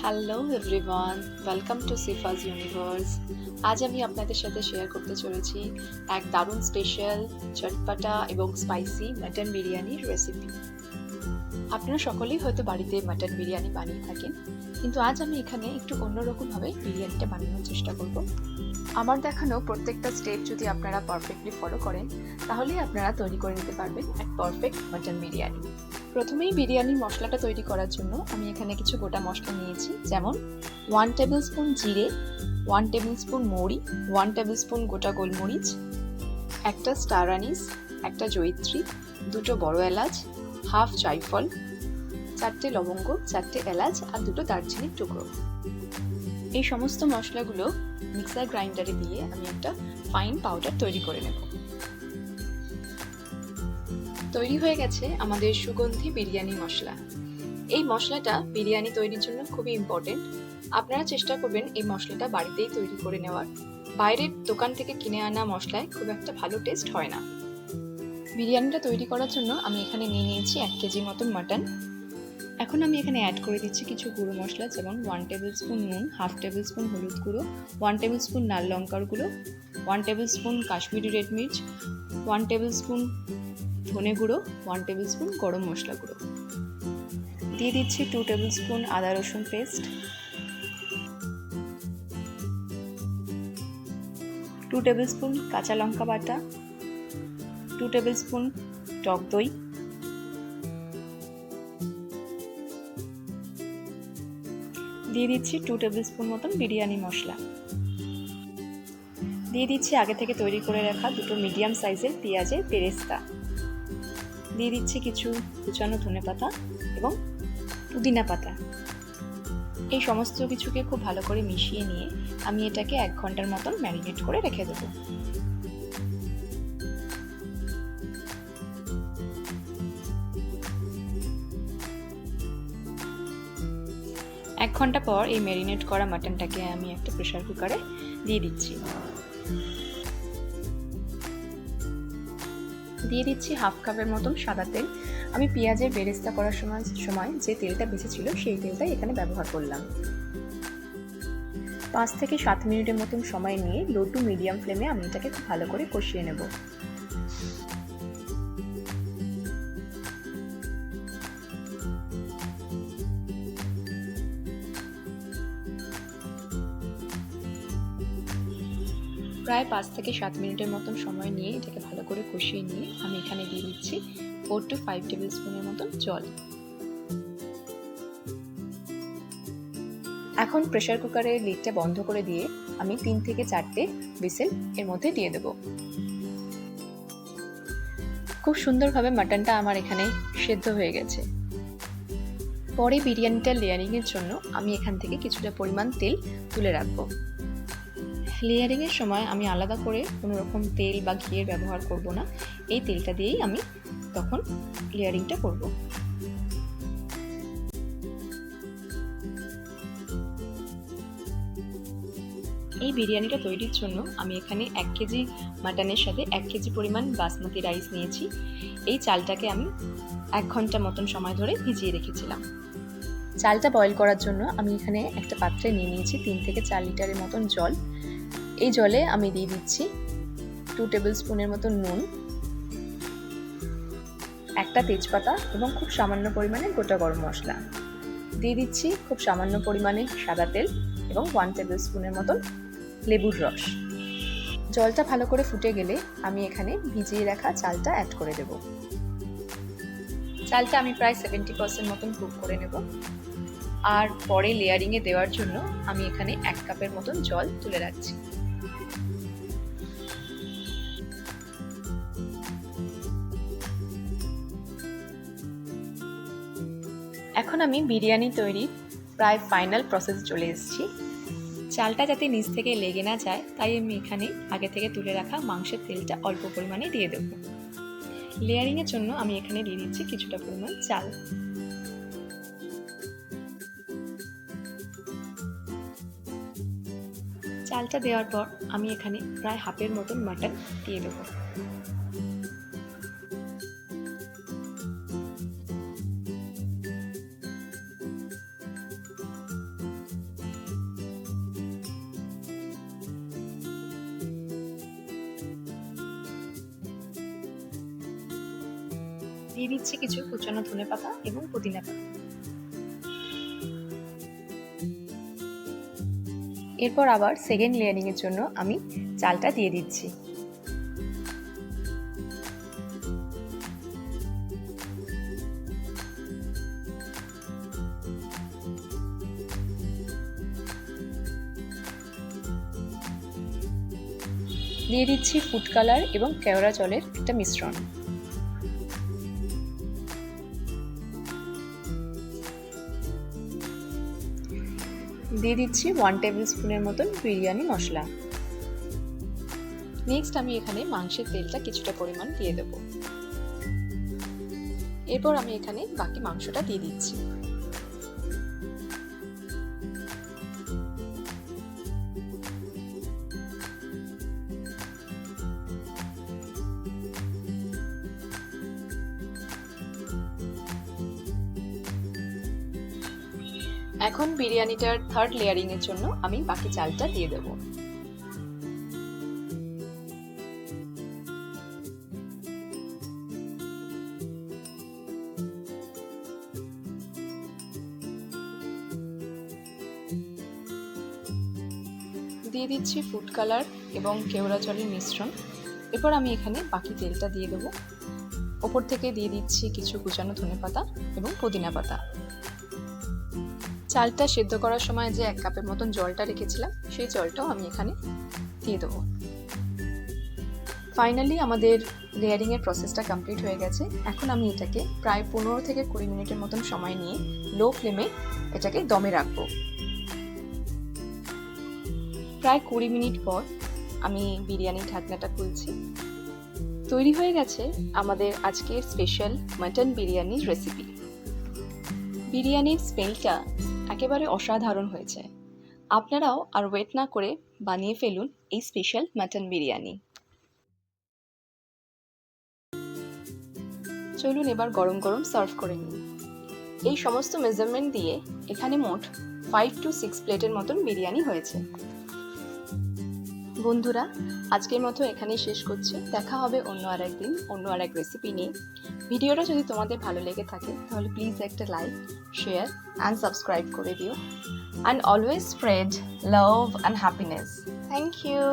Hello everyone, welcome to Sifaz universe. আজ আমি আপনাদের সাথে শেয়ার করতে চলেছি এক দারুণ স্পেশাল, চটপাটা এবং স্পাইসি মাটন বিরিয়ানির রেসিপি। আপনারা সকলেই হয়তো বাড়িতে মাটন বিরিয়ানি বানিয়ে থাকেন, কিন্তু আজ আমি এখানে একটু অন্যরকমভাবে বিরিয়ানিটা বানানোর চেষ্টা করব। আমার দেখানো প্রত্যেকটা স্টেপ যদি আপনারা পারফেক্টলি ফলো করেন, তাহলেই আপনারা তৈরি করে নিতে পারবেন এক পারফেক্ট মাটন বিরিয়ানি। প্রথমেই বিরিয়ানির মশলাটা তৈরি করার জন্য আমি এখানে কিছু গোটা মশলা নিয়েছি, যেমন 1 টেবিল স্পুন জিরে, 1 টেবিল স্পুন মৌরি, 1 টেবিল স্পুন গোটা গোলমরিচ, একটা স্টার আনিস, একটা জয়িত্রী, দুটো বড় এলাচ, হাফ জায়ফল, 4টে লবঙ্গ, 4টে এলাচ আর দুটো দারচিনির টুকরো। এই সমস্ত মশলাগুলো মিক্সার গ্রাইন্ডারে দিয়ে আমি একটা ফাইন পাউডার তৈরি করে নেব। তৈরি হয়ে গেছে আমাদের সুগন্ধি বিরিয়ানি মশলা। এই মশলাটা বিরিয়ানি তৈরির জন্য খুবই ইম্পর্টেন্ট। আপনারা চেষ্টা করবেন এই মশলাটা বাড়িতেই তৈরি করে নেওয়ার। বাইরের দোকান থেকে কিনে আনা মশলায় খুব একটা ভালো টেস্ট হয় না। বিরিয়ানিটা তৈরি করার জন্য আমি এখানে নিয়ে নিয়েছি 1 কেজি মতন মাটন। এখন আমি এখানে অ্যাড করে দিচ্ছি কিছু গুঁড়ো মশলা, যেমন 1 টেবিল স্পুন নুন, হাফ টেবিল স্পুন হলুদ গুঁড়ো, 1 টেবিল স্পুন লাল লঙ্কার গুঁড়ো, 1 টেবিল স্পুন কাশ্মীরি রেড মির্চ, 1 টেবিল স্পুন ধনে গুঁড়ো, 1 টেবিল স্পুন গরম মশলা গুঁড়ো। দিয়ে দিচ্ছি 2 টেবিল স্পুন আদা রসুন পেস্ট, 2 টেবিল স্পুন কাঁচা লঙ্কা বাটা, 2 টেবিল স্পুন টক দই, দিয়ে দিচ্ছি 2 টেবিল স্পুন মতন বিরিয়ানি মশলা, দিয়ে দিচ্ছি আগে থেকে তৈরি করে রাখা দুটো মিডিয়াম সাইজের পেঁয়াজের বেরেস্তা, দিয়ে দিচ্ছি কিছু কুচানো ধনেপাতা এবং পুদিনা পাতা। এই সমস্ত কিছুকে খুব ভালো করে মিশিয়ে নিয়ে আমি এটাকে 1 ঘন্টার মতন ম্যারিনেট করে রেখে দেবো। এক ঘন্টা পর এই ম্যারিনেট করা মাটনটাকে আমি একটা প্রেসার কুকারে দিয়ে দিচ্ছি। দিয়ে দিচ্ছি হাফ কাপের মতন সাদা তেল। আমি পেঁয়াজের বেরেস্তা করার সময় যে তেলটা বেঁচেছিল সেই তেলটাই এখানে ব্যবহার করলাম। 5 থেকে 7 মিনিটের মতন সময় নিয়ে লো টু মিডিয়াম ফ্লেমে আমি এটাকে খুব ভালো করে কষিয়ে নেব। প্রায় 5 থেকে 7 মিনিটের মতন সময় নিয়ে এটাকে ভালো করে কষিয়ে নিয়ে আমি এখানে দিয়ে দিচ্ছি 4 to 5 টেবিল স্পুনের মতন জল। এখন প্রেসার কুকারের লিডটা বন্ধ করে দিয়ে আমি 3 থেকে 4টে হুইসেল এর মধ্যে দিয়ে দেব। খুব সুন্দরভাবে মাটনটা আমার এখানে সেদ্ধ হয়ে গেছে। পরে বিরিয়ানিটার লেয়ারিংয়ের জন্য আমি এখান থেকে কিছুটা পরিমাণ তেল তুলে রাখবো। লেয়ারিংয়ের সময় আমি আলাদা করে কোনো রকম তেল বা ঘিয়ের ব্যবহার করব না, এই তেলটা দিয়েই আমি তখন লেয়ারিংটা করব। এই বিরিয়ানিটা তৈরির জন্য আমি এখানে 1 কেজি মাটনের সাথে 1 কেজি পরিমাণ বাসমতি রাইস নিয়েছি। এই চালটাকে আমি 1 ঘন্টা মতন সময় ধরে ভিজিয়ে রেখেছিলাম। চালটা বয়েল করার জন্য আমি এখানে একটা পাত্রে নিয়ে নিয়েছি 3 থেকে 4 লিটারের মতন জল। এই জলে আমি দিয়ে দিচ্ছি 2 টেবিল স্পুনের মতন নুন, একটা তেজপাতা এবং খুব সামান্য পরিমাণে গোটা গরম মশলা। দিয়ে দিচ্ছি খুব সামান্য পরিমাণে সাদা তেল এবং 1 টেবিল স্পুনের মতন লেবুর রস। জলটা ভালো করে ফুটে গেলে আমি এখানে ভিজিয়ে রাখা চালটা অ্যাড করে দেব। চালটা আমি প্রায় 70% মতন কুক করে নেব। আর পরে লেয়ারিংয়ে দেওয়ার জন্য আমি এখানে 1 কাপের মতন জল তুলে রাখছি। এখন আমি বিরিয়ানি তৈরির প্রায় ফাইনাল প্রসেসে চলে এসেছি। চালটা যাতে নিচ থেকে লেগে না যায় তাই আমি এখানে আগে থেকে তুলে রাখা মাংসের তেলটা অল্প পরিমাণে দিয়ে দেব। লেয়ারিংয়ের জন্য আমি এখানে দিয়ে দিচ্ছি কিছুটা পরিমাণ চাল। চালটা দেওয়ার পর আমি এখানে প্রায় হাফের মতন মাটন দিয়ে দেবো। দিয়ে দিচ্ছি কিছু কুচানো ধনেপাতা এবং পুদিনা পাতা। এরপর আবার সেকেন্ড লেয়ারিং এর জন্য আমি চালটা দিয়ে দিচ্ছি। দিয়ে দিচ্ছি ফুড কালার এবং কেওড়া জলের একটা মিশ্রণ। দিয়ে দিচ্ছি 1 টেবিল স্পুনের মতন বিরিয়ানি মশলা। নেক্সট আমি এখানে মাংসের তেলটা কিছুটা পরিমাণ দিয়ে দেব। এরপর আমি এখানে বাকি মাংসটা দিয়ে দিচ্ছি। এখন বিরিয়ানিটার থার্ড লেয়ারিং এর জন্য আমি বাকি চালটা দিয়ে দেব। দিয়ে দিচ্ছি ফুড কালার এবং কেওড়া জলের মিশ্রণ। এরপর আমি এখানে বাকি তেলটা দিয়ে দেব। ওপর থেকে দিয়ে দিচ্ছি কিছু কুচানো ধনেপাতা এবং পুদিনা পাতা। চালটা সেদ্ধ করার সময় যে 1 কাপের মতন জলটা রেখেছিলাম সেই জলটাও আমি এখানে দিয়ে দেবো। ফাইনালি আমাদের লেয়ারিং এর প্রসেসটা কমপ্লিট হয়ে গেছে। এখন আমি এটাকে প্রায় 15 থেকে 20 মিনিটের মতন সময় নিয়ে লো ফ্লেমে এটাকে দমে রাখবো। প্রায় 20 মিনিট পর আমি বিরিয়ানির ঢাকনাটা খুলছি। তৈরি হয়ে গেছে আমাদের আজকের স্পেশাল মাটন বিরিয়ানির রেসিপি। বিরিয়ানির স্মেলটা একেবারে অসাধারণ হয়েছে। আপনারাও আর ওয়েট না করে বানিয়ে ফেলুন এই স্পেশাল মাটন বিরিয়ানি। চলুন এবার গরম গরম সার্ভ করে নিন। এই সমস্ত মেজারমেন্ট দিয়ে এখানে মোট 5 to 6 প্লেটের মতন বিরিয়ানি হয়েছে। বন্ধুরা, আজকের মতো এখানেই শেষ করছি। দেখা হবে অন্য আর একদিন অন্য আর এক রেসিপি নিয়ে। ভিডিওটা যদি তোমাদের ভালো লেগে থাকে তাহলে প্লিজ একটা লাইক, শেয়ার অ্যান্ড সাবস্ক্রাইব করে দিও। And always spread love and happiness. Thank you.